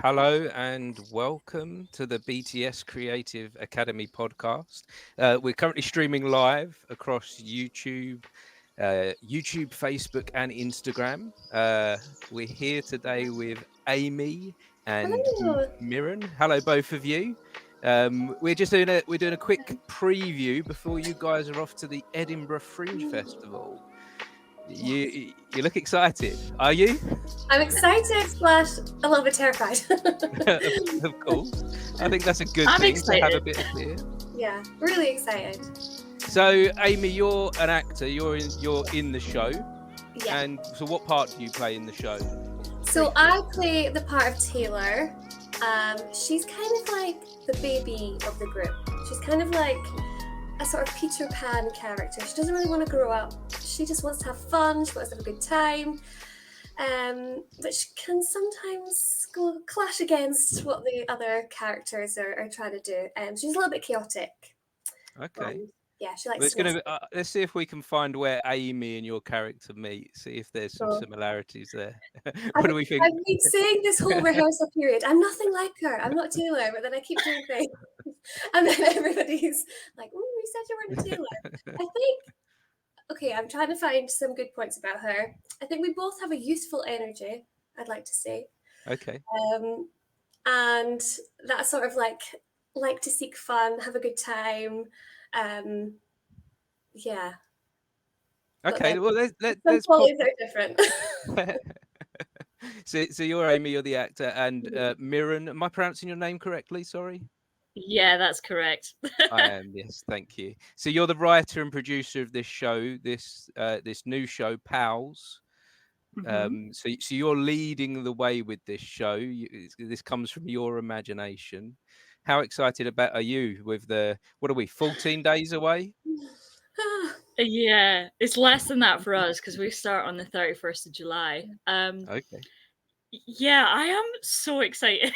Hello and welcome to the BTS Creative Academy podcast. We're currently streaming live across YouTube, Facebook, and Instagram. We're here today with Amy and Hello. Mirren. Hello, both of you. We're doing a quick preview before you guys are off to the Edinburgh Fringe Festival. You look excited, are you? I'm excited / a little bit terrified. Of course. I think that's a good I'm thing to have a excited. bit of fear. Yeah, really excited. So, Amy, you're an actor. You're in the show. Yeah. And so, what part do you play in the show? So I play the part of Taylor. She's kind of like the baby of the group. She's kind of like a sort of Peter Pan character. She doesn't really want to grow up. She just wants to have fun. She wants to have a good time. But she can sometimes clash against what the other characters are trying to do. She's a little bit chaotic. Okay. Yeah, she likes Let's to let's see if we can find where Amy and your character meet. See if there's some Sure. similarities there. What do we think? I've been saying this whole rehearsal period, I'm nothing like her. I'm not Taylor, but then I keep doing things. And then everybody's like, oh, you said you weren't a Taylor. I think, okay, I'm trying to find some good points about her. I think we both have a youthful energy, I'd like to say. Okay. And that sort of like to seek fun, have a good time. Yeah. Okay. Well, let's Some pop. qualities are different. So you're Amy. You're the actor, and Mirren. Am I pronouncing your name correctly? Sorry. Yeah, that's correct. I am, yes, thank you. So you're the writer and producer of this show, this new show, PALS. So you're leading the way with this show. This comes from your imagination. How excited are you with what are we, 14 days away? Yeah, it's less than that for us because we start on the 31st of July. Okay. Yeah, I am so excited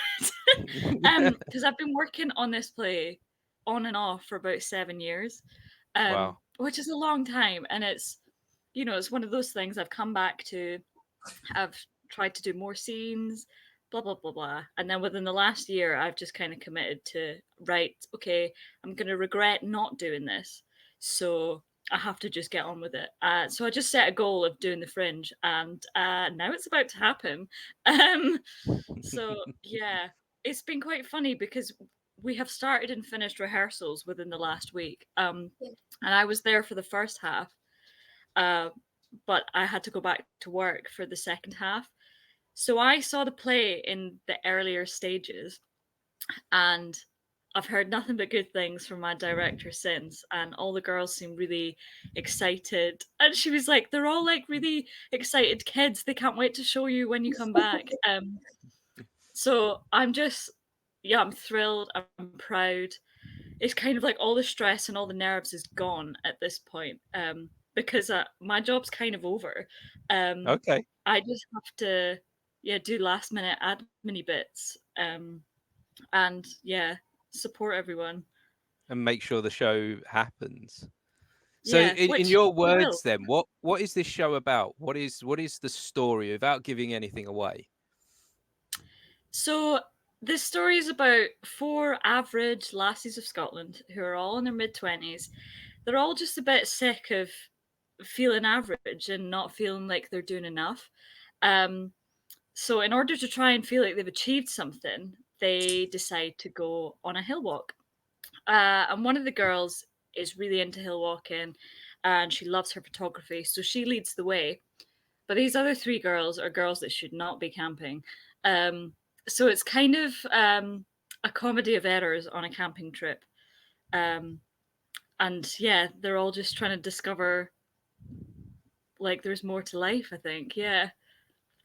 because I've been working on this play on and off for about 7 years, Wow. which is a long time. And it's one of those things I've come back to. I've tried to do more scenes, blah, blah, blah, blah. And then within the last year, I've just kind of committed to, right, okay, I'm going to regret not doing this. So I have to just get on with it. So I just set a goal of doing the Fringe, and now it's about to happen. So yeah, it's been quite funny because we have started and finished rehearsals within the last week. And I was there for the first half, but I had to go back to work for the second half. So I saw the play in the earlier stages, and I've heard nothing but good things from my director since, and all the girls seem really excited. And she was like, they're all like really excited kids. They can't wait to show you when you come back. So I'm just, yeah, I'm thrilled. I'm proud. It's kind of like all the stress and all the nerves is gone at this point, because my job's kind of over. Okay. I just have to, do last minute admin bits, and support everyone And make sure the show happens. So yeah in your words then, what is this show about? What is the story, without giving anything away? So this story is about 4 average lassies of Scotland who are all in their mid-20s. They're all just a bit sick of feeling average and not feeling like they're doing enough. So in order to try and feel like they've achieved something, they decide to go on a hill walk. And one of the girls is really into hill walking, and she loves her photography, so she leads the way. But these other 3 girls are girls that should not be camping. So it's kind of a comedy of errors on a camping trip. And yeah, they're all just trying to discover like there's more to life, I think. Yeah.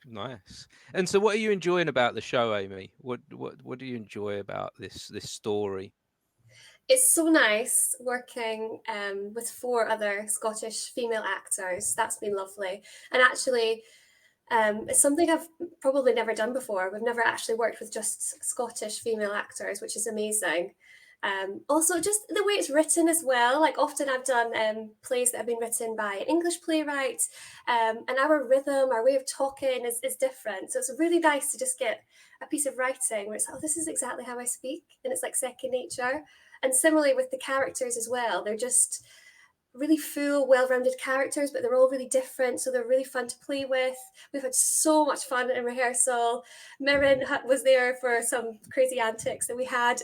Nice. And so what are you enjoying about the show, Amy? What do you enjoy about this story? It's so nice working with 4 other Scottish female actors. That's been lovely. And actually, it's something I've probably never done before. We've never actually worked with just Scottish female actors, which is amazing. Also, just the way it's written as well. Like often I've done plays that have been written by an English playwright, and our rhythm, our way of talking is different. So it's really nice to just get a piece of writing where it's like, oh, this is exactly how I speak, and it's like second nature. And similarly with the characters as well, they're just really full, well-rounded characters, but they're all really different, so they're really fun to play with. We've had so much fun in rehearsal. Mirren was there for some crazy antics that we had,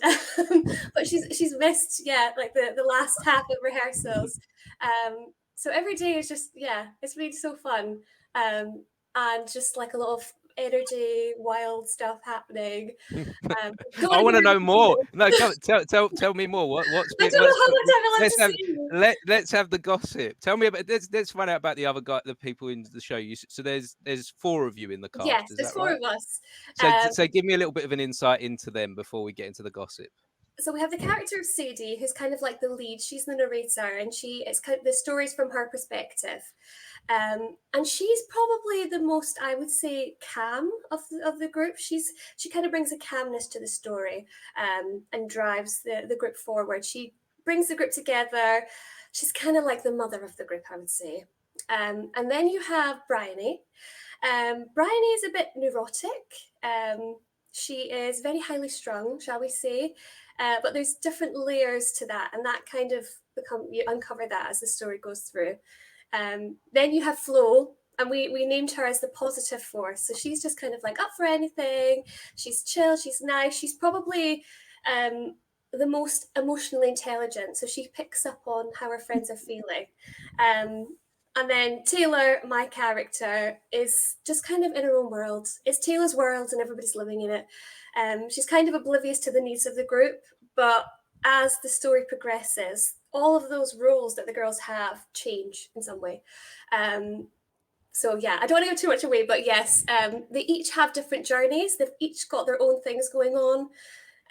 but she's missed, like the last half of rehearsals. So every day is just, it's been so fun, and just like a lot of energy, wild stuff happening. I want to know more. No, tell me more. What's I been? don't know how much I'm allowed to say. Let's have the gossip. Tell me about. Let's find out about the other guy, the people in the show. So there's 4 of you in the cast. Yes, is there's that 4 right? of us. So give me a little bit of an insight into them before we get into the gossip. So we have the character of Sadie, who's kind of like the lead. She's the narrator, and it's kind of the stories from her perspective. And she's probably the most, I would say, calm of the group. She kind of brings a calmness to the story, and drives the group forward. She brings the group together. She's kind of like the mother of the group, I would say. And then you have Bryony. Bryony is a bit neurotic. She is very highly strung, shall we say. But there's different layers to that, and that kind of you uncover that as the story goes through. Then you have Flo, and we named her as the positive force. So she's just kind of like up for anything. She's chill, she's nice. She's probably the most emotionally intelligent. So she picks up on how her friends are feeling. And then Taylor, my character, is just kind of in her own world. It's Taylor's world and everybody's living in it. She's kind of oblivious to the needs of the group, but as the story progresses, all of those roles that the girls have change in some way. So I don't want to give too much away, but yes, they each have different journeys. They've each got their own things going on.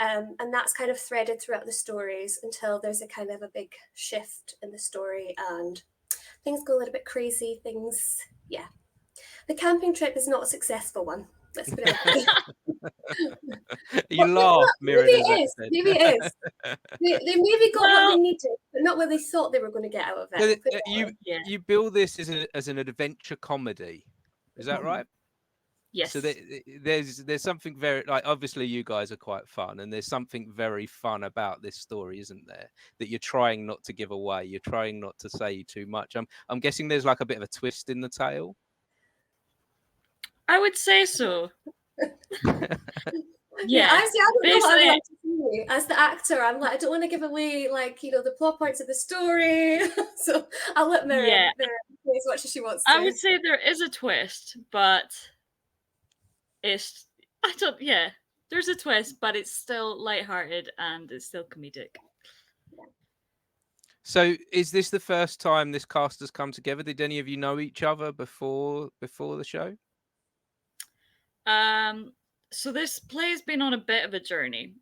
And that's kind of threaded throughout the stories until there's a kind of a big shift in the story and things go a little bit crazy. The camping trip is not a successful one. Let's put it like that. You laugh, Mirren. Maybe it is. They maybe got what they needed, but not what they thought they were going to get out of it. You build this as an adventure comedy. Is that right? Yes. So there's something very, like, obviously you guys are quite fun, and there's something very fun about this story, isn't there? That you're trying not to give away. You're trying not to say too much. I'm guessing there's like a bit of a twist in the tale. I would say so. Yeah, I don't know what I'm like to say. As the actor, I'm like, I don't want to give away the plot points of the story. So I'll let Mirren say as much as she wants to. I would say there is a twist, but there's a twist, but it's still lighthearted and it's still comedic. So is this the first time this cast has come together? Did any of you know each other before the show? So this play has been on a bit of a journey.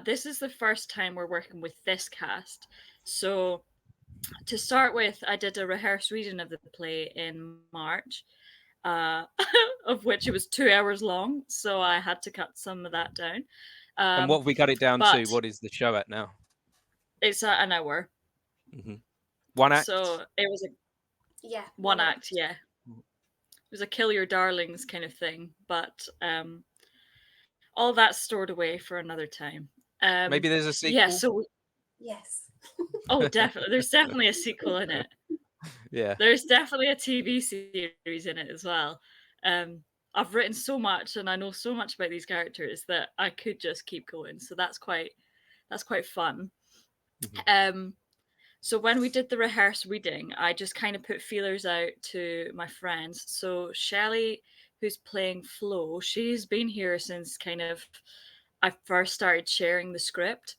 This is the first time we're working with this cast. So to start with, I did a rehearsed reading of the play in March, of which it was 2 hours long. So I had to cut some of that down. And what have we got it down to? What is the show at now? It's an hour. Mm-hmm. One act? So it was one act, yeah. It was a kill your darlings kind of thing, but all that's stored away for another time. Maybe there's a sequel? Yeah, so yes. Oh, definitely. There's definitely a sequel in it. Yeah. There's definitely a TV series in it as well. I've written so much and I know so much about these characters that I could just keep going. So that's quite fun. Mm-hmm. So when we did the rehearsed reading, I just kind of put feelers out to my friends. So Shelley, who's playing Flo, she's been here since kind of I first started sharing the script.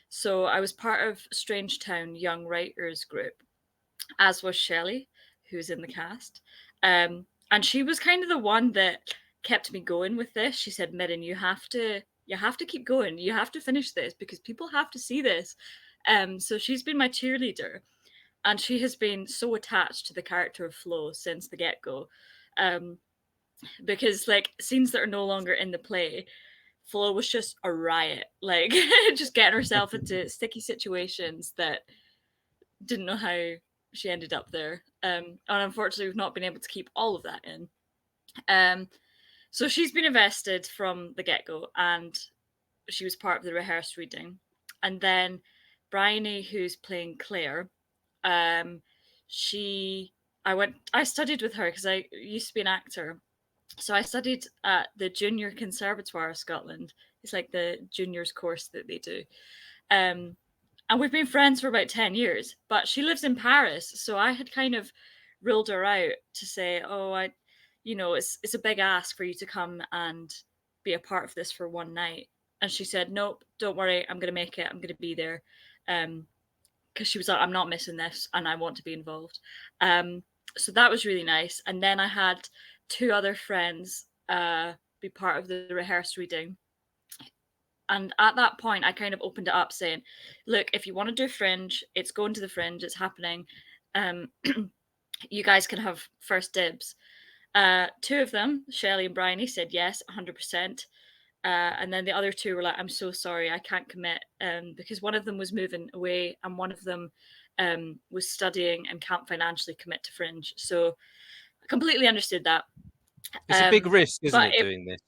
So I was part of Strangetown Young Writers Group, as was Shelley, who's in the cast. And she was kind of the one that kept me going with this. She said, Mirren, you have to keep going. You have to finish this because people have to see this. So she's been my cheerleader, and she has been so attached to the character of Flo since the get-go. Because like scenes that are no longer in the play, Flo was just a riot, like just getting herself into sticky situations that didn't know how she ended up there. And unfortunately, we've not been able to keep all of that in. So she's been invested from the get-go, and she was part of the rehearsed reading. And then Bryony, who's playing Claire, I studied with her because I used to be an actor. So I studied at the Junior Conservatoire of Scotland. It's like the juniors course that they do. And we've been friends for about 10 years, but she lives in Paris. So I had kind of ruled her out to say, it's a big ask for you to come and be a part of this for one night. And she said, nope, don't worry, I'm going to make it. I'm going to be there. Because she was like, I'm not missing this and I want to be involved. So that was really nice. And then I had 2 other friends be part of the rehearsed reading. And at that point, I kind of opened it up saying, look, if you want to do Fringe, it's going to the Fringe, it's happening. You guys can have first dibs. 2 of them, Shelley and Bryony, said yes, 100%. And then the other 2 were like, I'm so sorry, I can't commit, because one of them was moving away and one of them was studying and can't financially commit to Fringe. So I completely understood that. It's a big risk, isn't it, doing this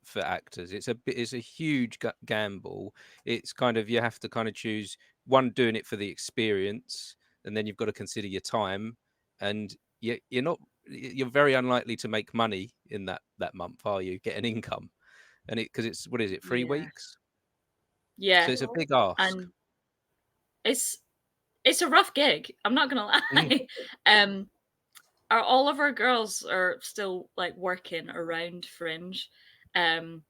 for actors? It's a huge gamble. It's kind of, you have to kind of choose one, doing it for the experience, and then you've got to consider your time, and you're very unlikely to make money in that month, are you? Get an income, and because it's what is it, 3 weeks? Yeah, so it's a big ask, and it's a rough gig. I'm not gonna lie. All of our girls are still like working around Fringe, and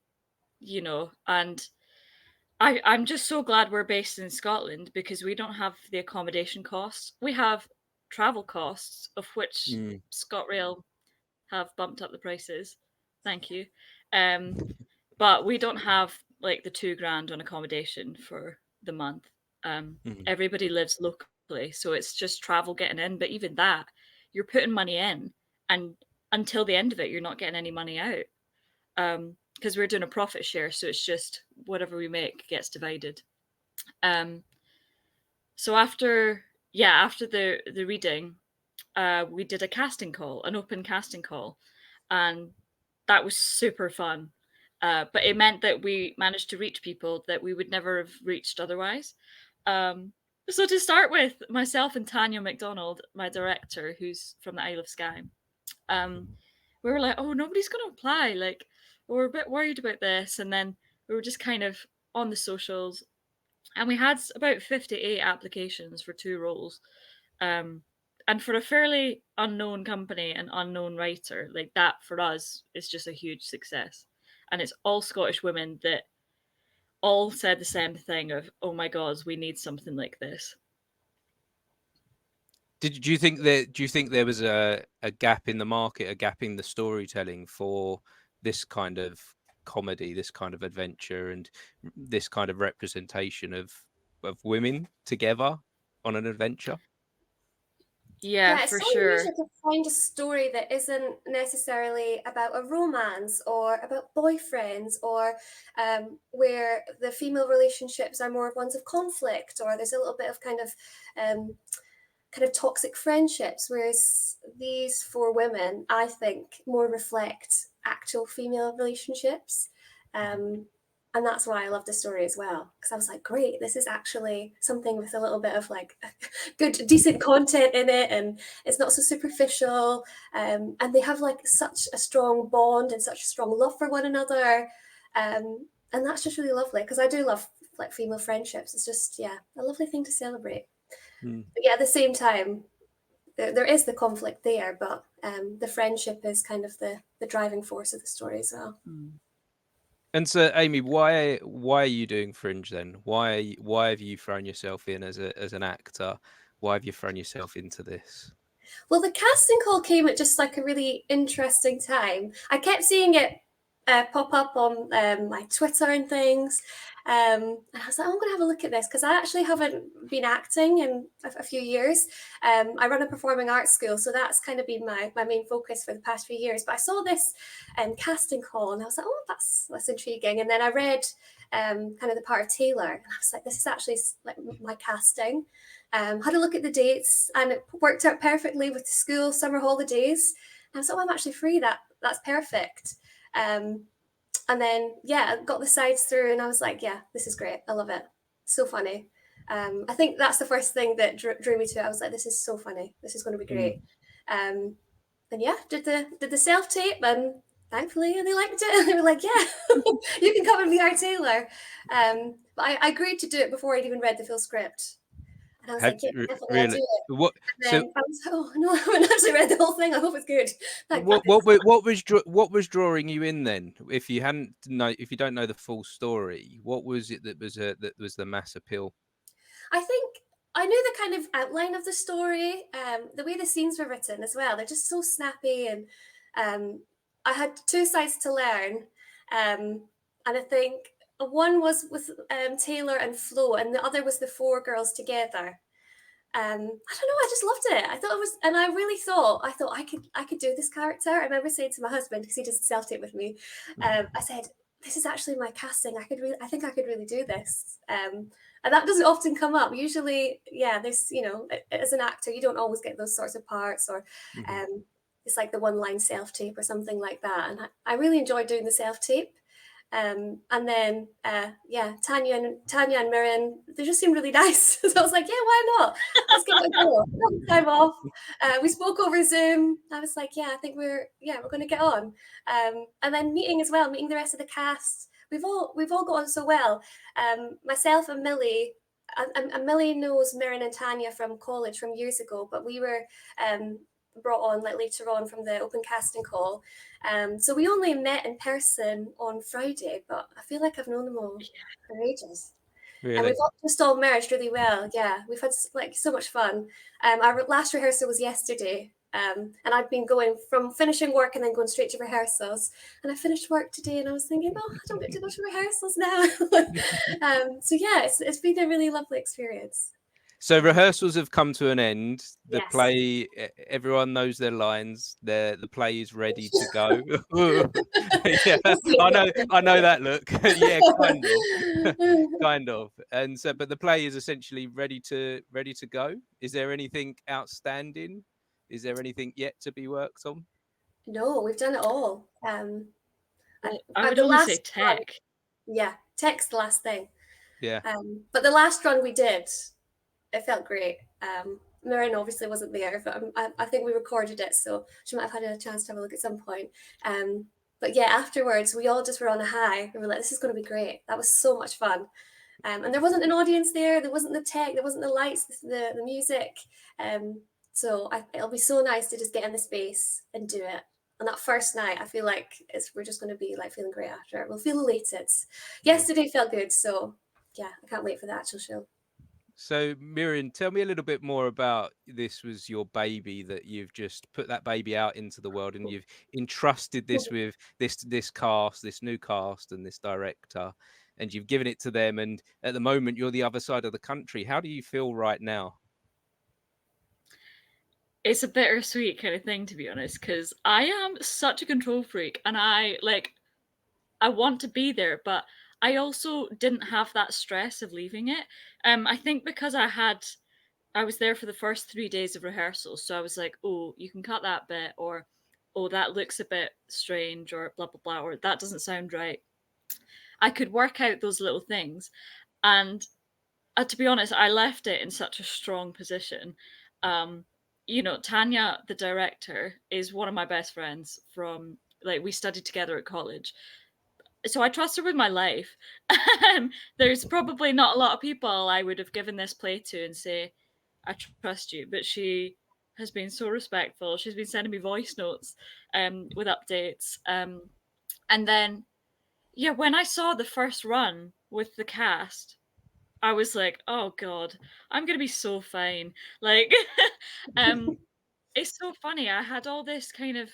I'm just so glad we're based in Scotland because we don't have the accommodation costs. We have travel costs, of which ScotRail have bumped up the prices. Thank you. But we don't have like the $2,000 on accommodation for the month. Everybody lives locally, so it's just travel getting in. But even that, you're putting money in, and until the end of it, you're not getting any money out. Because we're doing a profit share, so it's just whatever we make gets divided. So after the reading, we did a casting call, an open casting call, and that was super fun. But it meant that we managed to reach people that we would never have reached otherwise. So to start with, myself and Tanya McDonald, my director, who's from the Isle of Skye, we were like, oh, nobody's going to apply. Like, we're a bit worried about this. And then we were just kind of on the socials, and we had about 58 applications for 2 roles. And for a fairly unknown company and unknown writer, like that for us is just a huge success. And it's all Scottish women that all said the same thing of, oh my God, we need something like this. Do you think there was a gap in the market, a gap in the storytelling for this kind of comedy, this kind of adventure, and this kind of representation of women together on an adventure? Yeah, for sure. It's so unusual to find a story that isn't necessarily about a romance or about boyfriends, or where the female relationships are more ones of conflict, or there's a little bit of kind of toxic friendships, whereas these 4 women, I think, more reflect actual female relationships. And that's why I love the story as well, because I was like, great, this is actually something with a little bit of like good, decent content in it, and it's not so superficial. And they have like such a strong bond and such a strong love for one another. And that's just really lovely, because I do love like female friendships. It's just, a lovely thing to celebrate. But at the same time, there is the conflict there, but the friendship is kind of the driving force of the story as well. And so, Amy, why are you doing Fringe then? Why have you thrown yourself in as an actor? Why have you thrown yourself into this? Well, the casting call came at just like a really interesting time. I kept seeing it pop up on my Twitter and things, And I was like, oh, I'm going to have a look at this because I actually haven't been acting in a few years. I run a performing arts school, so that's kind of been my main focus for the past few years. But I saw this casting call and I was like, oh, that's intriguing. And then I read kind of the part of Taylor, and I was like, this is actually like my casting. Had a look at the dates, and it worked out perfectly with the school summer holidays. And I was like, oh, I'm actually free. That's perfect. And then, yeah, I got the sides through and I was like, yeah, this is great. I love it. So funny. I think that's the first thing that drew me to it. I was like, this is so funny. This is going to be great. And yeah, did the self-tape, and thankfully they liked it. They were like, yeah, you can come and be our Taylor. But I agreed to do it before I'd even read the full script. And I was like, yeah, definitely, I'll do it. What? And then I was like, oh no, I haven't actually read the whole thing. I hope it's good. What was drawing you in then? If you don't know the full story, what was it that was the mass appeal? I think I knew the kind of outline of the story, the way the scenes were written as well. They're just so snappy, and I had two sides to learn, and I think one was with Taylor and Flo, and the other was the four girls together. I don't know, I just loved it. I thought it was, and I really thought I could do this character. I remember saying to my husband, because he does self-tape with me, I said, this is actually my casting. I think I could really do this. And that doesn't often come up. Usually, yeah, there's, as an actor, you don't always get those sorts of parts, or it's like the one-line self-tape or something like that. And I really enjoyed doing the self-tape. And then, Tanya and Mirren, they just seemed really nice. So I was like, yeah, why not? Let's give it a go. Time off. We spoke over Zoom. I was like, yeah, I think we're going to get on. And then meeting the rest of the cast. We've all got on so well. Myself and Millie, and Millie knows Mirren and Tanya from college from years ago, but we were brought on like later on from the open casting call. So we only met in person on Friday, but I feel like I've known them all for ages. Really? And we've just all merged really well. Yeah, we've had like so much fun. Our last rehearsal was yesterday. And I've been going from finishing work and then going straight to rehearsals. And I finished work today and I was thinking, oh, I don't get to go to rehearsals now. So yeah, it's been a really lovely experience. So rehearsals have come to an end. The Yes. play, everyone knows their lines. The play is ready to go. Yeah, I know that look. Yeah, kind of. And so, but the play is essentially ready to go. Is there anything outstanding? Is there anything yet to be worked on? No, we've done it all. I would only say tech. Tech's the last thing. Yeah. But the last run we did, it felt great. Mirren obviously wasn't there, but I think we recorded it, so she might have had a chance to have a look at some point. But yeah, afterwards, we all just were on a high. We were like, this is going to be great. That was so much fun. And there wasn't an audience there. There wasn't the tech. There wasn't the lights, the music. So it'll be so nice to just get in the space and do it. And that first night, I feel like we're just going to be like feeling great after it. We'll feel elated. Yesterday felt good, so yeah, I can't wait for the actual show. So Mirren, tell me a little bit more about this. Was your baby that you've just put that baby out into the world, and you've entrusted this with this cast, this new cast, and this director, and you've given it to them. And at the moment, you're the other side of the country. How do you feel right now? It's a bittersweet kind of thing, to be honest, because I am such a control freak, and I want to be there, but I also didn't have that stress of leaving it. I think because I was there for the first 3 days of rehearsal, so I was like, oh, you can cut that bit, or oh, that looks a bit strange, or blah blah blah, or that doesn't sound right. I could work out those little things, and to be honest, I left it in such a strong position. Tanya, the director, is one of my best friends from, like, we studied together at college. So I trust her with my life. There's probably not a lot of people I would have given this play to and say, I trust you. But she has been so respectful. She's been sending me voice notes with updates. And then, yeah, when I saw the first run with the cast, I was like, oh God, I'm going to be so fine. Like, it's so funny. I had all this kind of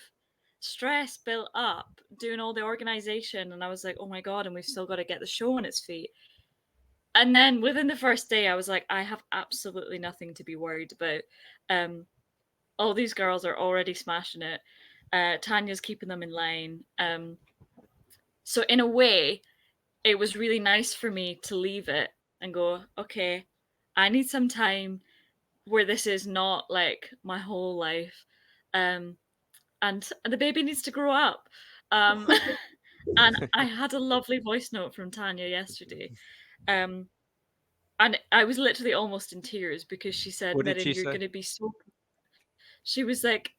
stress built up doing all the organization, and I was like, oh my God, and we've still got to get the show on its feet. And then within the first day, I was like, I have absolutely nothing to be worried about. All these girls are already smashing it. Tanya's keeping them in line. So in a way, it was really nice for me to leave it and go, okay, I need some time where this is not like my whole life. And the baby needs to grow up. And I had a lovely voice note from Tanya yesterday. And I was literally almost in tears because she said, What did Mirren, she you're say? going to be so. She was like,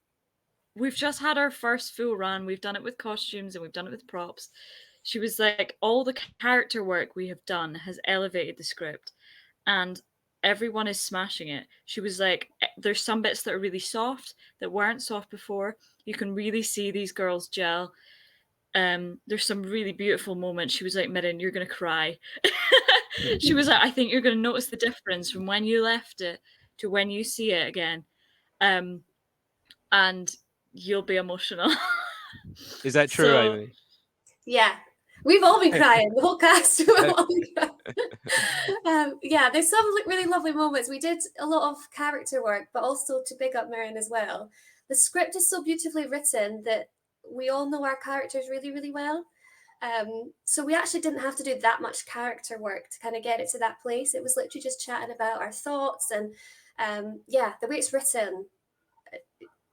we've just had our first full run. We've done it with costumes and we've done it with props. She was like, all the character work we have done has elevated the script and everyone is smashing it. She was like, there's some bits that are really soft that weren't soft before. You can really see these girls gel. There's some really beautiful moments. She was like, Mirren, you're going to cry. She was like, I think you're going to notice the difference from when you left it to when you see it again. And you'll be emotional. Is that true, So, Amy? Yeah, we've all been crying. The whole cast. We've all been crying. Yeah, there's some really lovely moments. We did a lot of character work, but also to big up Mirren as well. The script is so beautifully written that we all know our characters really, really well. So we actually didn't have to do that much character work to kind of get it to that place. It was literally just chatting about our thoughts and yeah, the way it's written.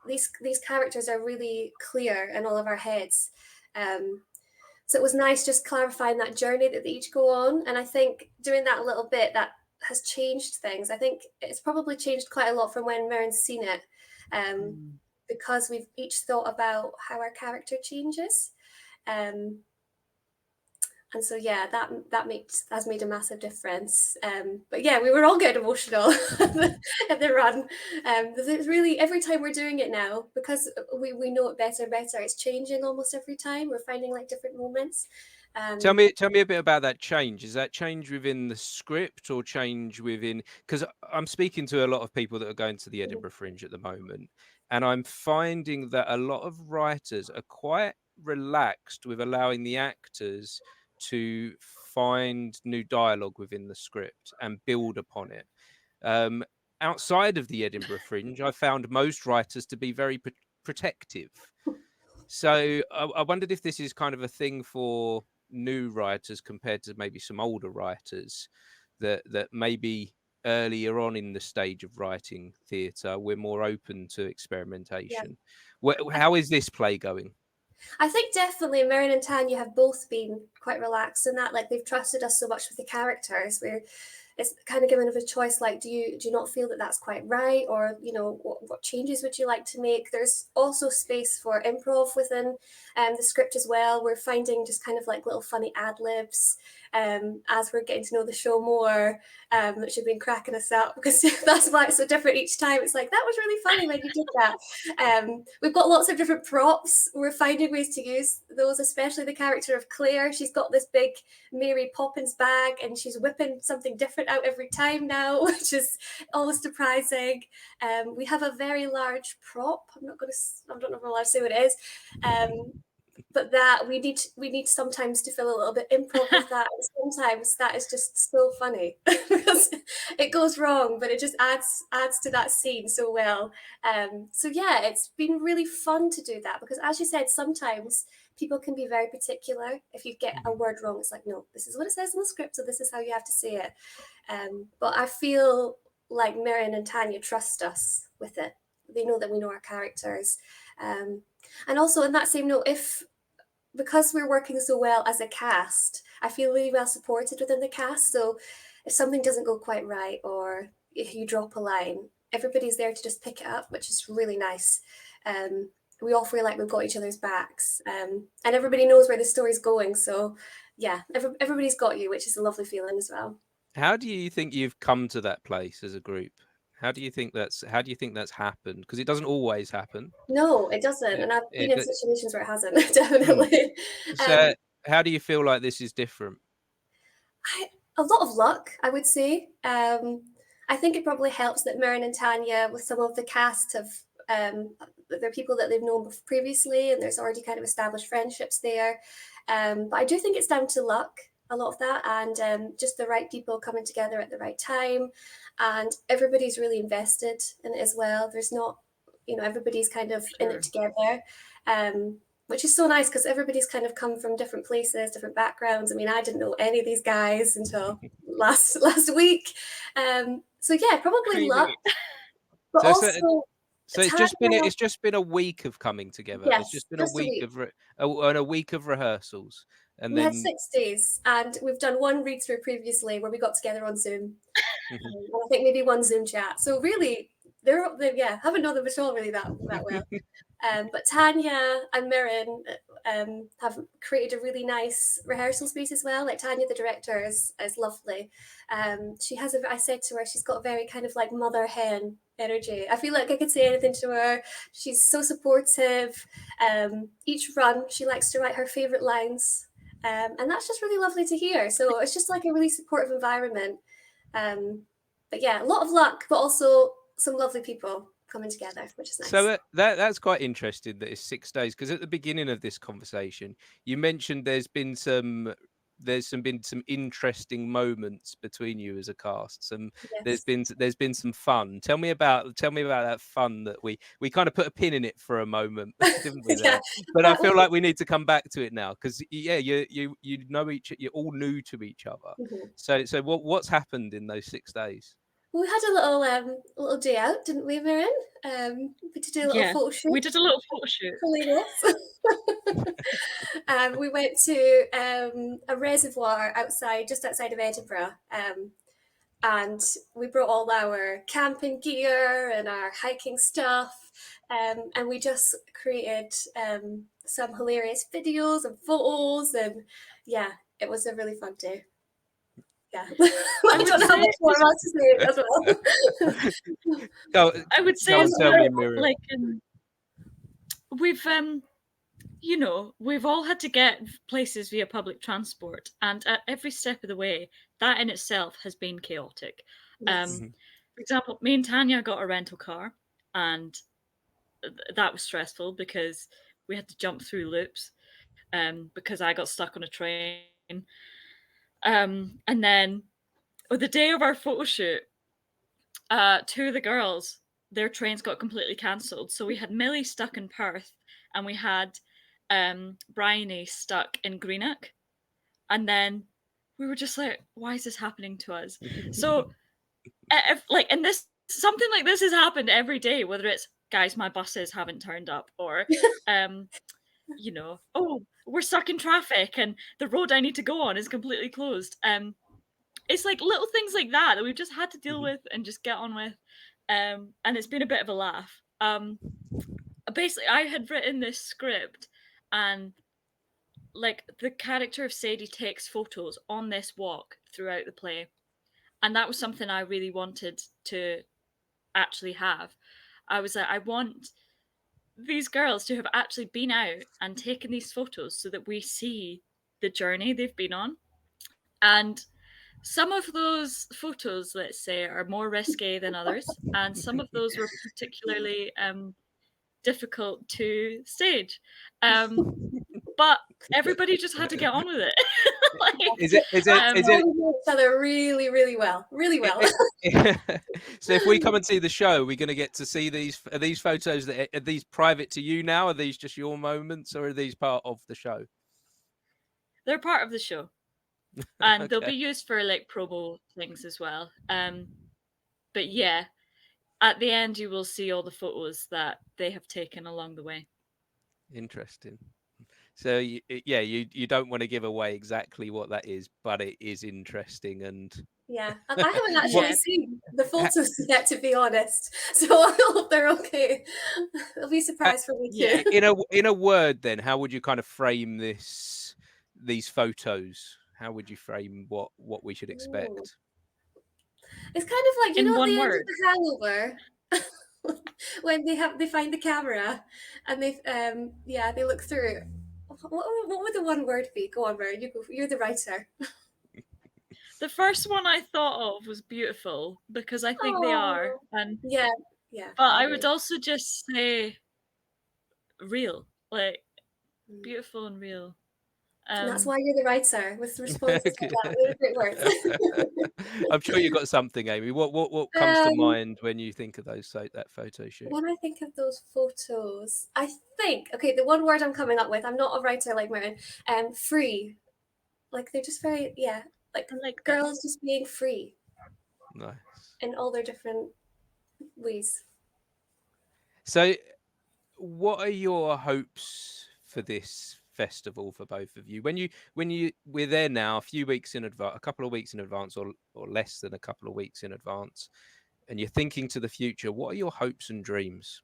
These characters are really clear in all of our heads. So it was nice just clarifying that journey that they each go on. And I think doing that a little bit, that has changed things. I think it's probably changed quite a lot from when Mirren's seen it, because we've each thought about how our character changes. And so, yeah, that has made a massive difference. But yeah, we were all getting emotional at the run. It's really, every time we're doing it now, because we know it better and better, it's changing almost every time. We're finding like different moments. Tell me a bit about that change. Is that change within the script or change within? Because I'm speaking to a lot of people that are going to the Edinburgh Fringe at the moment, and I'm finding that a lot of writers are quite relaxed with allowing the actors to find new dialogue within the script and build upon it. Outside of the Edinburgh Fringe, I found most writers to be very protective. So I wondered if this is kind of a thing for new writers compared to maybe some older writers that maybe earlier on in the stage of writing theatre we're more open to experimentation. How is this play going? I think definitely Mirren and Tanya have both been quite relaxed in that, like they've trusted us so much with the characters. It's kind of given of a choice, like do you not feel that that's quite right, or what changes would you like to make? There's also space for improv within the script as well. We're finding just kind of like little funny ad libs as we're getting to know the show more, which have been cracking us up, because that's why it's so different each time. It's like, that was really funny when you did that. We've got lots of different props. We're finding ways to use those, especially the character of Claire. She's got this big Mary Poppins bag and she's whipping something different out every time now, which is always surprising. We have a very large prop. I don't know if I'm allowed to say what it is. But that we need sometimes to feel a little bit improv with that. And sometimes that is just so funny because it goes wrong, but it just adds to that scene so well. So yeah, it's been really fun to do that, because as you said, sometimes people can be very particular. If you get a word wrong, it's like, no, this is what it says in the script, so this is how you have to say it. But I feel like Mirren and Tanya trust us with it. They know that we know our characters. And also in that same note, because we're working so well as a cast, I feel really well supported within the cast. So if something doesn't go quite right, or if you drop a line, everybody's there to just pick it up, which is really nice. We all feel like we've got each other's backs, and everybody knows where the story's going. So yeah, everybody's got you, which is a lovely feeling as well. How do you think you've come to that place as a group? How do you think that's happened? Because it doesn't always happen. No, it doesn't. And I've been in situations where it hasn't, definitely. So how do you feel like this is different? A lot of luck, I would say. I think it probably helps that Mirren and Tanya, with some of the cast, have they're people that they've known previously, and there's already kind of established friendships there. But I do think it's down to luck. a lot of that, and just the right people coming together at the right time, and everybody's really invested in it as well. There's not, everybody's kind of in it together, which is so nice because everybody's kind of come from different places, different backgrounds. I mean, I didn't know any of these guys until last week. So yeah, probably Crazy. luck, but So also. So it's just been a week of coming together. Yes, It's just been just a week of rehearsals, and we then had 6 days, and we've done one read through previously where we got together on Zoom. And I think maybe one Zoom chat. So really, they're haven't known them at all really that well. But Tanya and Mirren have created a really nice rehearsal space as well. Like Tanya, the director, is lovely. She has I said to her, she's got a very kind of like mother hen energy. I feel like I could say anything to her. She's so supportive. Each run, she likes to write her favorite lines. And that's just really lovely to hear. So it's just like a really supportive environment. But yeah, a lot of luck, but also some lovely people coming together, which is nice. So that's quite interesting that it's 6 days, because at the beginning of this conversation, you mentioned there's been some interesting moments between you as a cast. Yes. There's been some fun. Tell me about that fun that we kind of put a pin in it for a moment, didn't we? There? But I feel like we need to come back to it now, because you know you're all new to each other. Mm-hmm. So what's happened in those 6 days? Well, we had a little day out, didn't we, Mirren? We did a little photo shoot. We did a little photo shoot. We went to a reservoir just outside of Edinburgh, and we brought all our camping gear and our hiking stuff, and we just created some hilarious videos and photos, and yeah, it was a really fun day. Yeah, I don't know how much more else to say as well. I would say like we've all had to get places via public transport, and at every step of the way, that in itself has been chaotic. Yes. For example, me and Tanya got a rental car, and that was stressful because we had to jump through loops, because I got stuck on a train. And then the day of our photo shoot, 2 of the girls, their trains got completely cancelled. So we had Millie stuck in Perth, and we had Bryony stuck in Greenock. And then we were just like, why is this happening to us? So and something like this has happened every day, whether it's, guys, my buses haven't turned up, or oh, we're stuck in traffic and the road I need to go on is completely closed. It's like little things like that we've just had to deal with and just get on with. And it's been a bit of a laugh. Basically, I had written this script, and like the character of Sadie takes photos on this walk throughout the play. And that was something I really wanted to actually have. I was like, I want these girls to have actually been out and taken these photos so that we see the journey they've been on. And some of those photos, let's say, are more risque than others, and some of those were particularly difficult to stage. But everybody just had to get on with it. Is it each other really, really well, really well. So if we come and see the show, we're going to get to see these photos. Are these private to you now? Are these just your moments, or are these part of the show? They're part of the show, and they'll be used for like promo things as well. But yeah, at the end you will see all the photos that they have taken along the way. Interesting. So you don't want to give away exactly what that is, but it is interesting. And yeah, I haven't actually seen the photos yet, to be honest, so I hope they're okay. It'll be a surprise for me too. In a word, then, how would you kind of frame these photos? How would you frame what we should expect? It's kind of like, in at one the word. end of The Hangover, when they find the camera and they look through. What would the one word be? Go on, Mirren. You're the writer. The first one I thought of was beautiful, because I think they are. And yeah. But I would also just say real, like beautiful and real. And that's why you're the writer, with responses like that. Really great words. I'm sure you got something, Amy. What comes to mind when you think of that photo shoot? When I think of those photos, I think, okay, the one word I'm coming up with, I'm not a writer like Mirren, free. Like they're just very, like I like that. girls just being free Nice. in all their different ways. So, what are your hopes for this festival for both of you? We're there now, a few weeks in advance, a couple of weeks in advance, or less than a couple of weeks in advance, and you're thinking to the future. What are your hopes and dreams?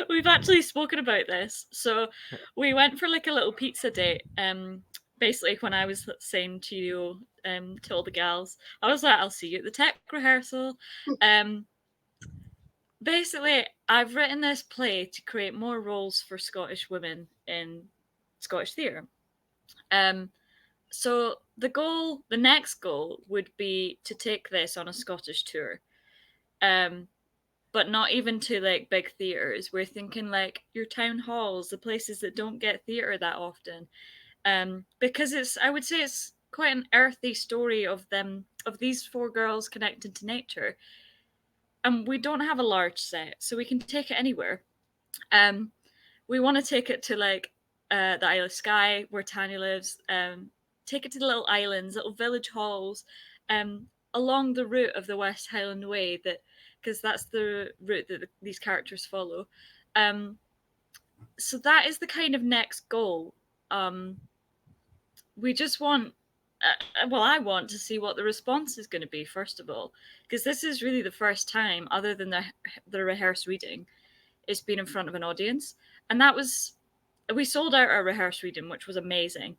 We've actually spoken about this. So we went for like a little pizza date. Basically, when I was saying to you, to all the gals, I was like, "I'll see you at the tech rehearsal." Basically, I've written this play to create more roles for Scottish women in Scottish theatre. So the next goal would be to take this on a Scottish tour. But not even to like big theatres. We're thinking like your town halls, the places that don't get theatre that often. Because I would say it's quite an earthy story of these four girls connected to nature. And we don't have a large set, so we can take it anywhere. We want to take it to like the Isle of Skye, where Tanya lives. Take it to the little islands, little village halls, along the route of the West Highland Way, because that's the route that these characters follow. So that is the kind of next goal. We just want, I want to see what the response is going to be, first of all, because this is really the first time, other than the rehearsed reading, it's been in front of an audience. And we sold out our rehearsed reading, which was amazing.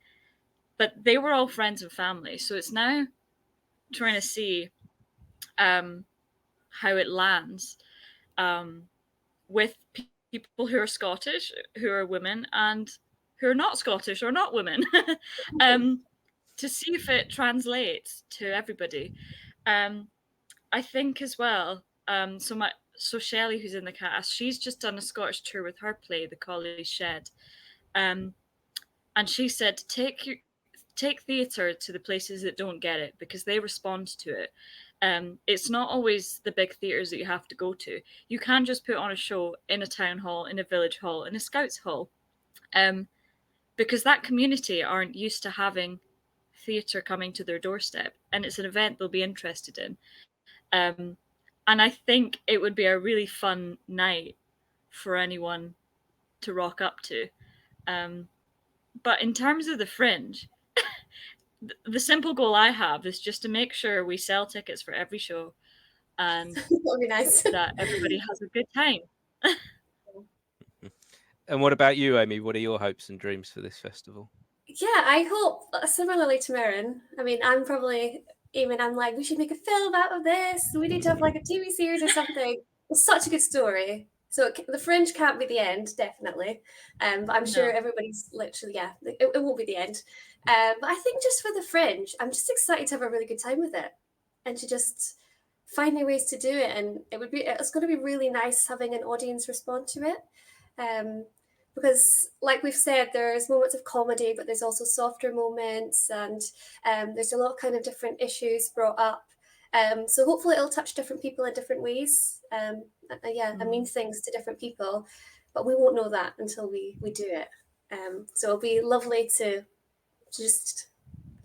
But they were all friends and family. So it's now trying to see how it lands with people who are Scottish, who are women, and who are not Scottish or not women, to see if it translates to everybody. I think as well, so Shelley, who's in the cast, she's just done a Scottish tour with her play, The Collie's Shed. And she said, take theatre to the places that don't get it, because they respond to it. It's not always the big theatres that you have to go to. You can just put on a show in a town hall, in a village hall, in a scouts hall, because that community aren't used to having theatre coming to their doorstep, and it's an event they'll be interested in. And I think it would be a really fun night for anyone to rock up to. But in terms of the Fringe, the simple goal I have is just to make sure we sell tickets for every show, and That'd be nice. that everybody has a good time. And what about you, Amy? What are your hopes and dreams for this festival? Yeah, I hope similarly to Mirren. I mean, I'm like, we should make a film out of this. We need to have like a TV series or something. It's such a good story. So the Fringe can't be the end, definitely. But I'm sure everybody's literally, it won't be the end. But I think just for the Fringe, I'm just excited to have a really good time with it, and to just find new ways to do it. And it's going to be really nice having an audience respond to it. Because like we've said, there's moments of comedy, but there's also softer moments, and there's a lot of kind of different issues brought up. So hopefully it'll touch different people in different ways. And mean things to different people, but we won't know that until we do it. So it'll be lovely to just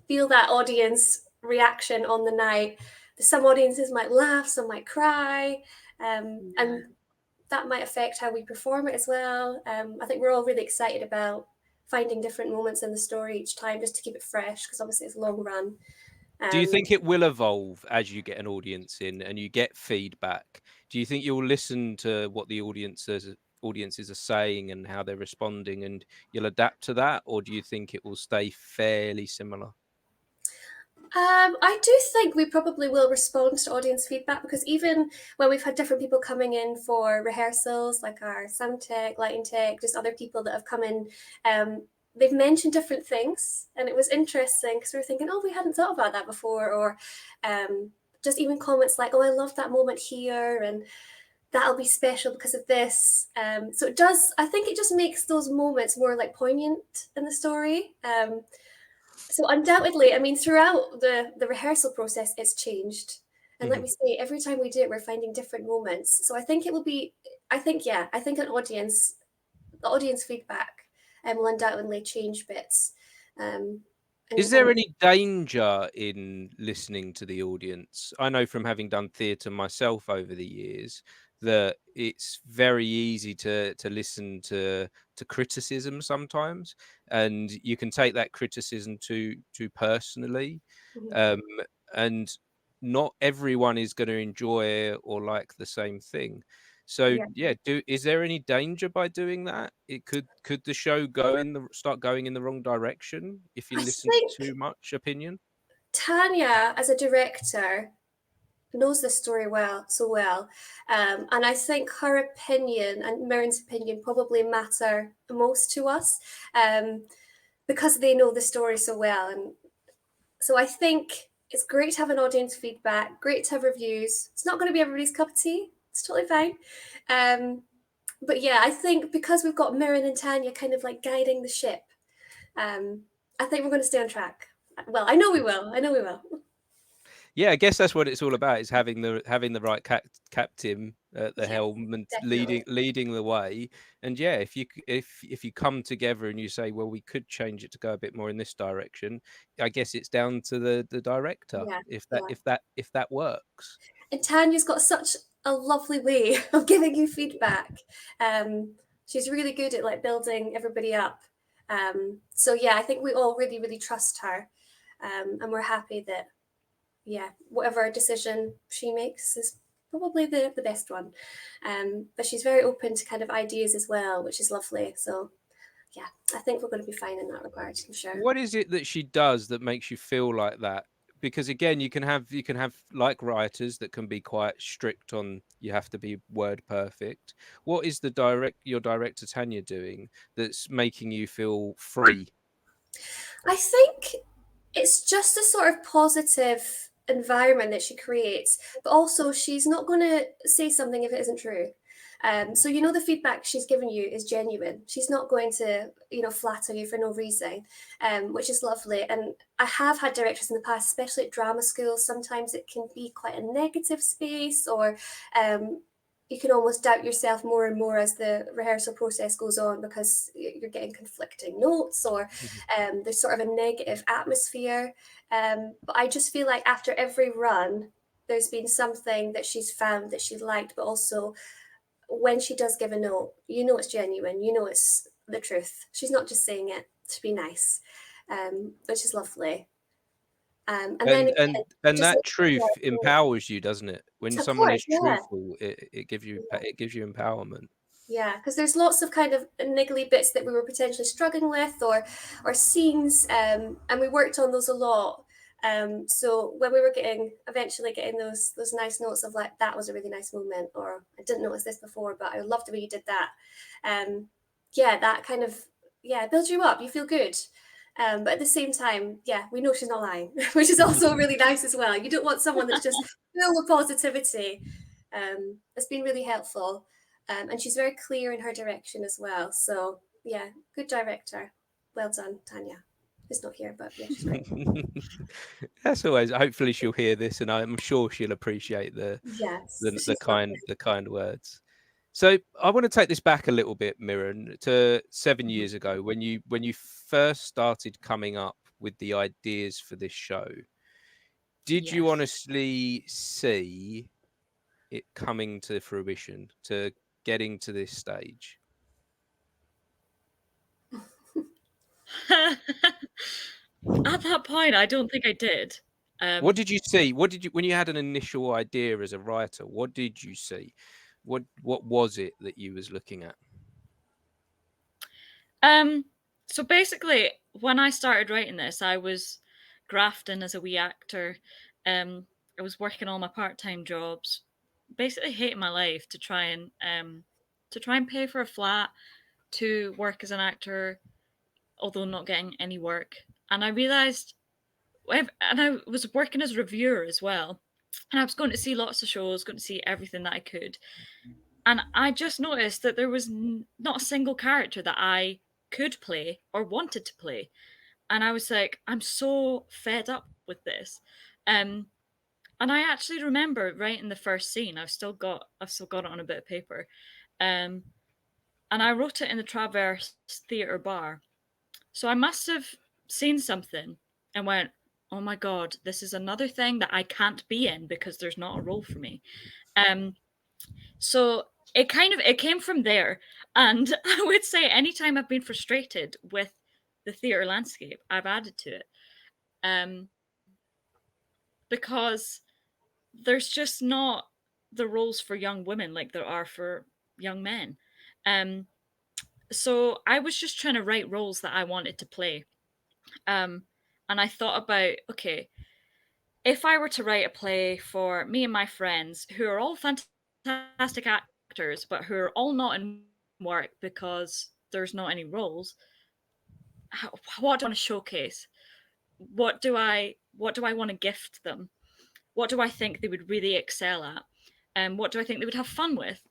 feel that audience reaction on the night. Some audiences might laugh, some might cry, and that might affect how we perform it as well. I think we're all really excited about finding different moments in the story each time, just to keep it fresh, because obviously it's a long run. Do you think it will evolve as you get an audience in and you get feedback? Do you think you'll listen to what the audiences are saying and how they're responding, and you'll adapt to that? Or do you think it will stay fairly similar? I do think we probably will respond to audience feedback, because even when we've had different people coming in for rehearsals, like our sound tech, lighting tech, just other people that have come in, they've mentioned different things, and it was interesting because we were thinking, oh, we hadn't thought about that before, or just even comments like, oh, I love that moment here, and that'll be special because of this. So it does, I think it just makes those moments more like poignant in the story. So undoubtedly, I mean, throughout the rehearsal process, it's changed. And let me say, every time we do it, we're finding different moments. So I think it will be, I think the audience feedback will undoubtedly change bits. Is there any danger in listening to the audience? I know from having done theatre myself over the years that it's very easy to listen to criticism sometimes, and you can take that criticism too personally, and not everyone is going to enjoy or like the same thing. So is there any danger by doing that? It could the show start going in the wrong direction if you listen to too much opinion? Tanya, as a director, knows this story so well, and I think her opinion and Mirren's opinion probably matter most to us, because they know the story so well. And so I think it's great to have an audience feedback, great to have reviews. It's not going to be everybody's cup of tea. It's totally fine. But yeah, I think because we've got Mirren and Tanya kind of like guiding the ship, I think we're going to stay on track. Well, I know we will. Yeah, I guess that's what it's all about, is having the right captain at the helm and leading the way. And yeah, if you come together and you say, well, we could change it to go a bit more in this direction, I guess it's down to the director if that works. And Tanya's got such a lovely way of giving you feedback. She's really good at like building everybody up. So yeah, I think we all really, really trust her, and we're happy that whatever decision she makes is probably the best one. But she's very open to kind of ideas as well, which is lovely. So yeah, I think we're going to be fine in that regard, I'm sure. What is it that she does that makes you feel like that? Because again, you can have like writers that can be quite strict on, you have to be word perfect. What is your director Tanya doing that's making you feel free? I think it's just a sort of positive environment that she creates, but also she's not going to say something if it isn't true. So the feedback she's given you is genuine. She's not going to flatter you for no reason, which is lovely. And I have had directors in the past, especially at drama schools, sometimes it can be quite a negative space, or you can almost doubt yourself more and more as the rehearsal process goes on, because you're getting conflicting notes, or there's sort of a negative atmosphere. But I just feel like after every run, there's been something that she's found that she liked, but also when she does give a note, it's genuine, it's the truth. She's not just saying it to be nice, which is lovely. And that truth empowers you, doesn't it? When someone is truthful, it gives you empowerment. Yeah, because there's lots of kind of niggly bits that we were potentially struggling with, or scenes, and we worked on those a lot. So when we were eventually getting those nice notes of like, that was a really nice moment, or I didn't notice this before, but I loved the way you did that. That kind of builds you up. You feel good. But at the same time, we know she's not lying, which is also really nice as well. You don't want someone that's just full of positivity. It's been really helpful. And she's very clear in her direction as well. So good director. Well done, Tanya. Who's not here, but she's great. That's always. Hopefully, she'll hear this, and I'm sure she'll appreciate the kind words. So I want to take this back a little bit, Mirren, to 7 years ago when you first started coming up with the ideas for this show. Did you honestly see it coming to fruition, to getting to this stage? At that point, I don't think I did. What did you see? When you had an initial idea as a writer, what did you see? What was it that you was looking at? So basically, when I started writing this, I was grafting as a wee actor. I was working all my part-time jobs, basically hating my life to try and pay for a flat, to work as an actor, although not getting any work. And I realized, and I was working as a reviewer as well, and I was going to see lots of shows, going to see everything that I could. And I just noticed that there was not a single character that I could play or wanted to play. And I was like, I'm so fed up with this. And I actually remember right in the first scene, I've still got it on a bit of paper. And I wrote it in the Traverse Theatre bar. So I must have seen something and went, oh my God, this is another thing that I can't be in because there's not a role for me. So it came from there. And I would say anytime I've been frustrated with the theatre landscape, I've added to it. Because there's just not the roles for young women like there are for young men. So I was just trying to write roles that I wanted to play. And I thought about, okay, if I were to write a play for me and my friends who are all fantastic actors, but who are all not in work because there's not any roles, what do I want to showcase? What do I want to gift them? What do I think they would really excel at? And what do I think they would have fun with?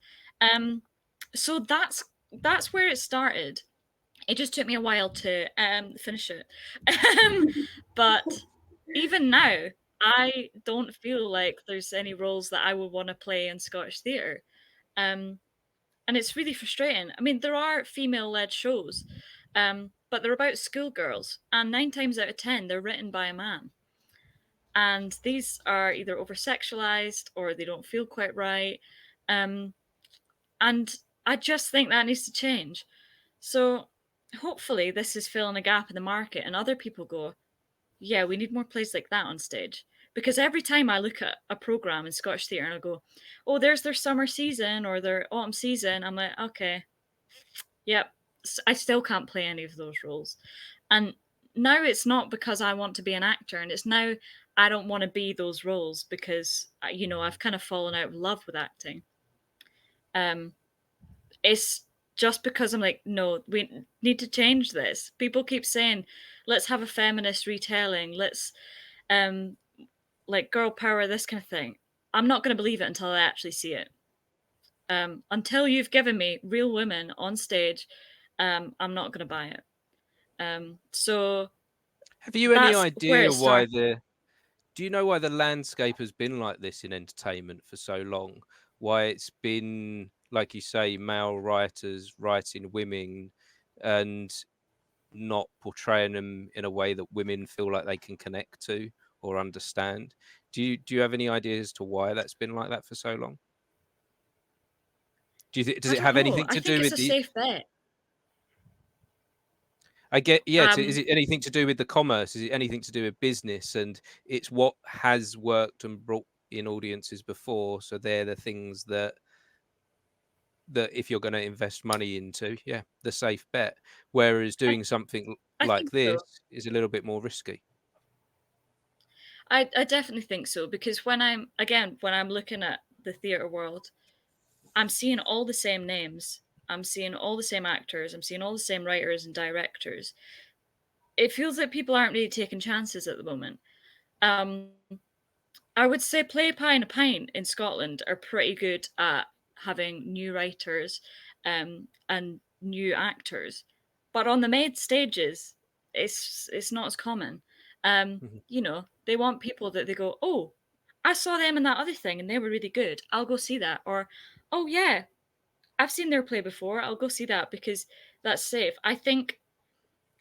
So that's where it started. It just took me a while to finish it. But even now, I don't feel like there's any roles that I would want to play in Scottish theatre. And it's really frustrating. I mean, there are female-led shows, but they're about schoolgirls, and 9 times out of 10, they're written by a man. And these are either over-sexualized or they don't feel quite right. And I just think that needs to change. So hopefully this is filling a gap in the market and other people go, yeah, we need more plays like that on stage. Because every time I look at a programme in Scottish theatre and I go, oh, there's their summer season or their autumn season, I'm like, okay, yep, I still can't play any of those roles. And now it's not because I want to be an actor, and it's now I don't want to be those roles because, I've kind of fallen out of love with acting. It's just because I'm like, no, we need to change this. People keep saying, let's have a feminist retelling, let's like girl power, this kind of thing. I'm not going to believe it until I actually see it. Until you've given me real women on stage, I'm not going to buy it. So have you any that's where idea it why started. do you know why the landscape has been like this in entertainment for so long? Why it's been, like you say, male writers writing women and not portraying them in a way that women feel like they can connect to or understand? Do you have any ideas as to why that's been like that for so long? Does I it don't have know. anything I to do think it's with a the safe bet. is it anything to do with the commerce? Is it anything to do with business? And it's what has worked and brought in audiences before, so they're the things that if you're going to invest money into, yeah, the safe bet. Whereas I, doing something I like think this so. is a little bit more risky. I definitely think so, because when I'm looking at the theatre world, I'm seeing all the same names. I'm seeing all the same actors. I'm seeing all the same writers and directors. It feels like people aren't really taking chances at the moment. Um, I would say Play Pie and a Pint in Scotland are pretty good at having new writers and new actors. But on the main stages, it's not as common. Mhm. They want people that they go, oh, I saw them in that other thing and they were really good. I'll go see that. Or, oh yeah, I've seen their play before. I'll go see that because that's safe. I think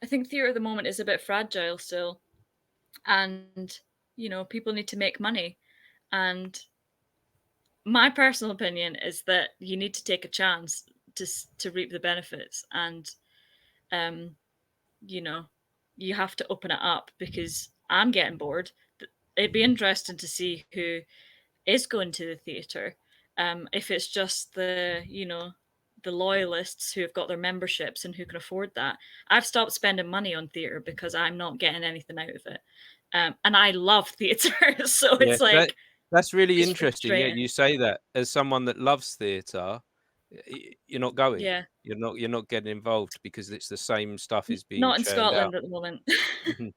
theatre at the moment is a bit fragile still, and people need to make money. And my personal opinion is that you need to take a chance to reap the benefits, and um, you know, you have to open it up because I'm getting bored. It'd be interesting to see who is going to the theatre. If it's just the loyalists who have got their memberships and who can afford that. I've stopped spending money on theatre because I'm not getting anything out of it. And I love theatre, so Yeah, it's like that's really it's interesting. Yeah, frustrating. you say that as someone that loves theatre, you're not going. Yeah, You're not getting involved because it's the same stuff is being not in churned out. Scotland at the moment. Mhm.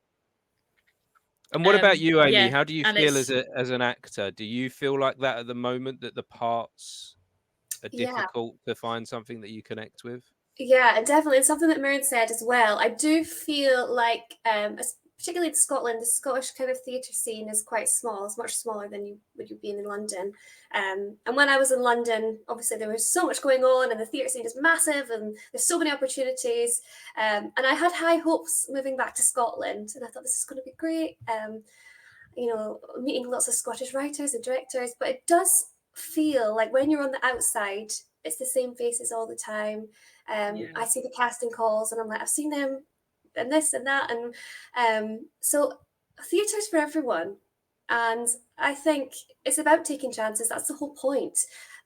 And what about you, Amy? Yeah, How do you and feel it's as an actor? Do you feel like that at the moment, that the parts Yeah. difficult to find something that you connect with? Yeah, and definitely, and something that Mirren said as well. I do feel like, particularly in Scotland, the Scottish kind of theatre scene is quite small. It's much smaller than you would have been in London. And when I was in London, obviously there was so much going on, and the theatre scene is massive, and there's so many opportunities. And I had high hopes moving back to Scotland, and I thought this is going to be great. You know, meeting lots of Scottish writers and directors, but it does feel like when you're on the outside, it's the same faces all the time. I see the casting calls and I'm like, I've seen them and this and that. And so theatre's for everyone. And I think it's about taking chances. That's the whole point.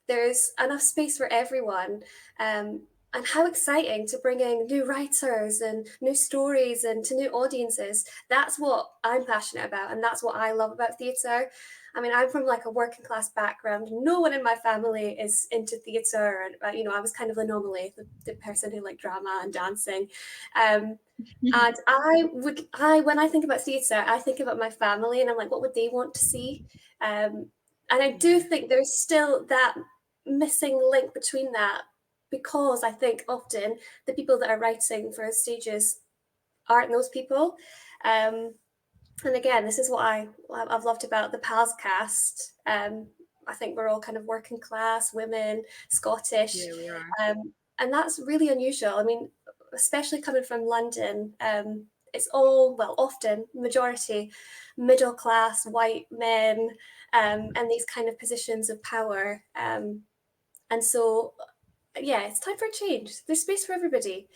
There's enough space for everyone. And how exciting to bring in new writers and new stories and to new audiences. That's what I'm passionate about. And that's what I love about theatre. I mean, I'm from like a working class background. No one in my family is into theatre. And, you know, I was kind of the anomaly, the person who liked drama and dancing. And when I think about theatre, I think about my family and I'm like, what would they want to see? And I do think there's still that missing link between that, because I think often the people that are writing for stages aren't those people. And again, this is what I've loved about the PALS cast. I think we're all kind of working class women, Scottish. Yeah, we are. And that's really unusual. I mean, especially coming from London, it's all, well, often, majority, middle class, white men, and these kind of positions of power. And so, yeah, it's time for a change. There's space for everybody.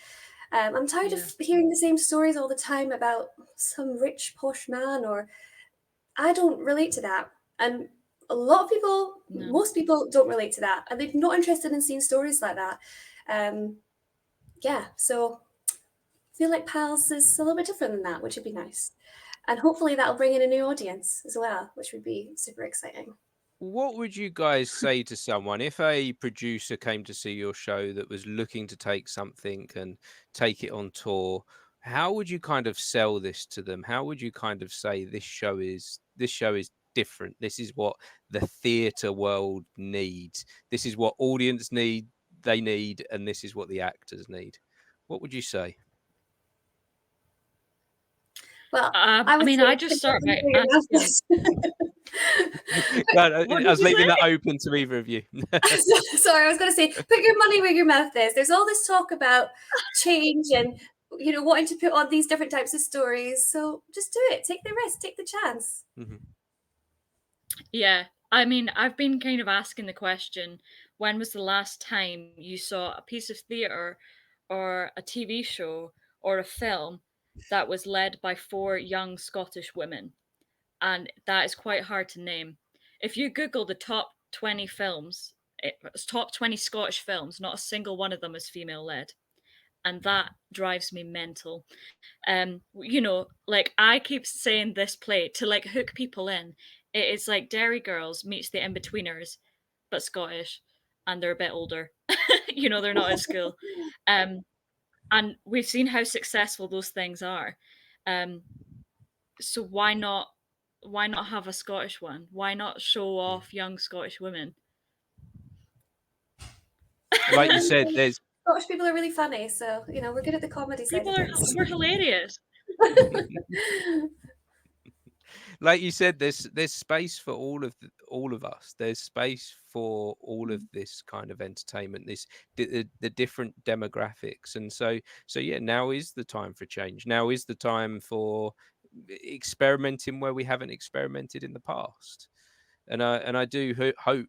I'm tired of hearing the same stories all the time about some rich, posh man, or I don't relate to that. And a lot of people, most people don't relate to that. And they're not interested in seeing stories like that. So I feel like PALS is a little bit different than that, which would be nice. And hopefully that'll bring in a new audience as well, which would be super exciting. What would you guys say to someone if a producer came to see your show that was looking to take something and take it on tour? How would you kind of sell this to them? How would you kind of say this show is different? This is what the theatre world needs. This is what audience need, and this is what the actors need. What would you say? Well, I just start by asking. I was leaving that open to either of you. Sorry, I was going to say, put your money where your mouth is. There's all this talk about change and, you know, wanting to put on these different types of stories. So just do it. Take the risk. Take the chance. Mm-hmm. Yeah. I mean, I've been kind of asking the question, when was the last time you saw a piece of theatre or a TV show or a film that was led by 4 young Scottish women? And that is quite hard to name. If you Google the top 20 films, top 20 Scottish films, not a single one of them is female led. And that drives me mental. You know, like I keep saying this play to like hook people in. It's like Derry Girls meets the In-Betweeners, but Scottish, and they're a bit older. You know, they're not at school. And we've seen how successful those things are. So why not have a Scottish one? Why not show off young Scottish women? Like you said, there's Scottish people are really funny, so you know we're good at the comedy side of things. We're hilarious. Like you said, there's space for all of us. There's space for all of this kind of entertainment, the different demographics, and so yeah. Now is the time for change. Now is the time for experimenting where we haven't experimented in the past. And I do hope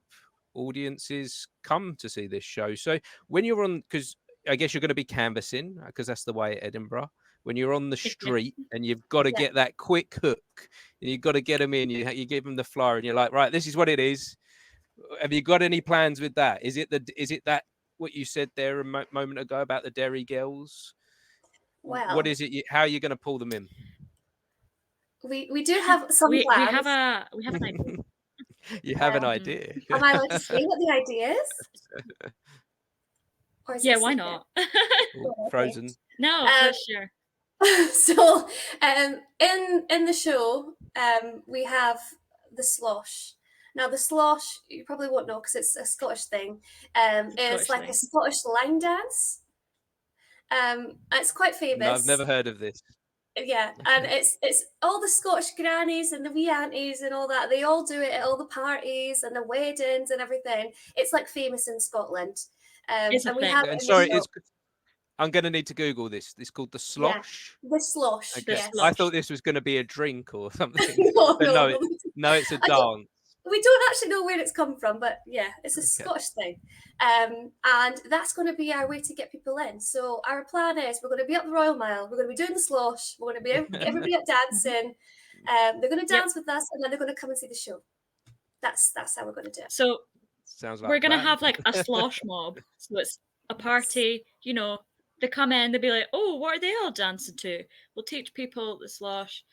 audiences come to see this show. So when you're on, because I guess you're going to be canvassing, because that's the way at Edinburgh. When you're on the street and you've got to get that quick hook, and you've got to get them in, you give them the flyer, and you're like, right, this is what it is. Have you got any plans with that? Is it that what you said there a moment ago about the Derry girls? Well, what is it? How are you going to pull them in? We do have some plans. We have an idea. You have an idea. Am I allowed to say what the idea is? Yeah, why not? Frozen. No, sure. So, in the show, we have the slosh. Now the slosh, you probably won't know because it's a Scottish thing. It's like a Scottish line dance. It's quite famous. No, I've never heard of this. Yeah, and it's all the Scottish grannies and the wee aunties and all that. They all do it at all the parties and the weddings and everything. It's like famous in Scotland. And we have it in sorry, the show. I'm going to need to Google this. It's called the slosh. Yeah, the slosh. Okay. Yes. I thought this was going to be a drink or something. No, it's a dance. We don't actually know where it's come from, but yeah, it's a Scottish thing. And that's going to be our way to get people in. So our plan is we're going to be up the Royal Mile. We're going to be doing the slosh. We're going to be everybody up dancing. They're going to dance with us, and then they're going to come and see the show. That's how we're going to do it. So sounds like we're going to have like a slosh mob. So it's a party, you know, they come in, they'll be like, oh, what are they all dancing to? We'll teach people the slosh.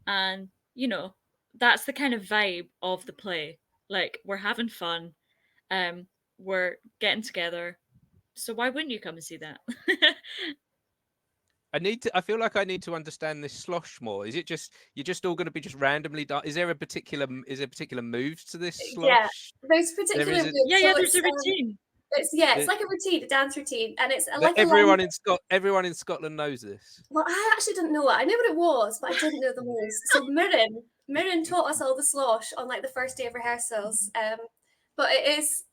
And, you know, that's the kind of vibe of the play. Like, we're having fun. We're getting together. So why wouldn't you come and see that? I feel like I need to understand this slosh more. Is it just you're just all going to be just randomly is there particular moves to this slosh? Yeah, there's particular moves. Yeah, there's a routine. It's like a routine, a dance routine, and it's like everyone in Scotland knows this. Well, I actually didn't know it. I knew what it was, but I didn't know the moves. So Mirren taught us all the slosh on like the first day of rehearsals. But it is,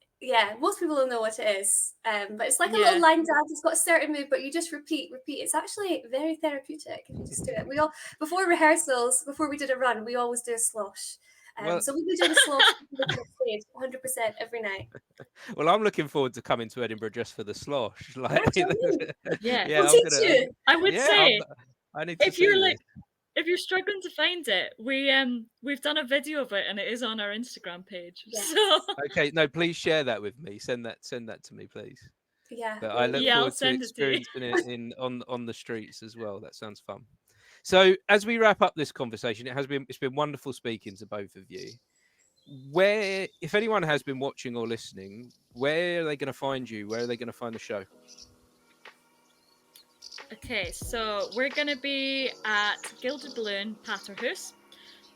most people don't know what it is. But it's like a little line dance. It's got a certain move, but you just repeat. It's actually very therapeutic if you just do it. We all before rehearsals, before we did a run, we always do a slosh. So we'll be doing a slosh 100% every night. Well, I'm looking forward to coming to Edinburgh just for the slosh. Like, we'll teach you. I would say I need to if you're struggling to find it, we've done a video of it and it is on our Instagram page. Yes. So okay, no, please share that with me. Send that to me, please. Yeah. But I look forward to experiencing it on the streets as well. That sounds fun. So as we wrap up this conversation, it's been wonderful speaking to both of you. Where, if anyone has been watching or listening, where are they going to find you? Where are they going to find the show? Okay, so we're going to be at Gilded Balloon, Paterhouse,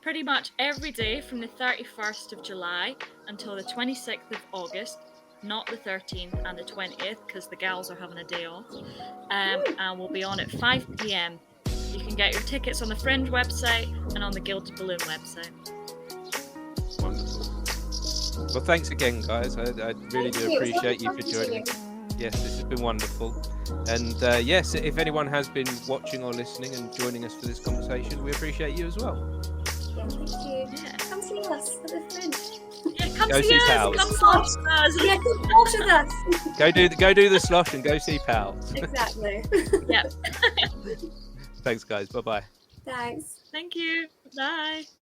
pretty much every day from the 31st of July until the 26th of August, not the 13th and the 20th, because the gals are having a day off. And we'll be on at 5 p.m. You can get your tickets on the Fringe website and on the Gilded Balloon website. Wonderful. Well, thanks again, guys. I really do appreciate you for joining. Yes, this has been wonderful. And yes, if anyone has been watching or listening and joining us for this conversation, we appreciate you as well. Yeah, thank you. Yeah. Come see us at the Fringe. Yeah, come see us. PALS. Come slosh us. Yeah, come slosh with us. Go do the slosh and go see PALS. Exactly. Yeah. Thanks, guys. Bye-bye. Thanks. Thank you. Bye.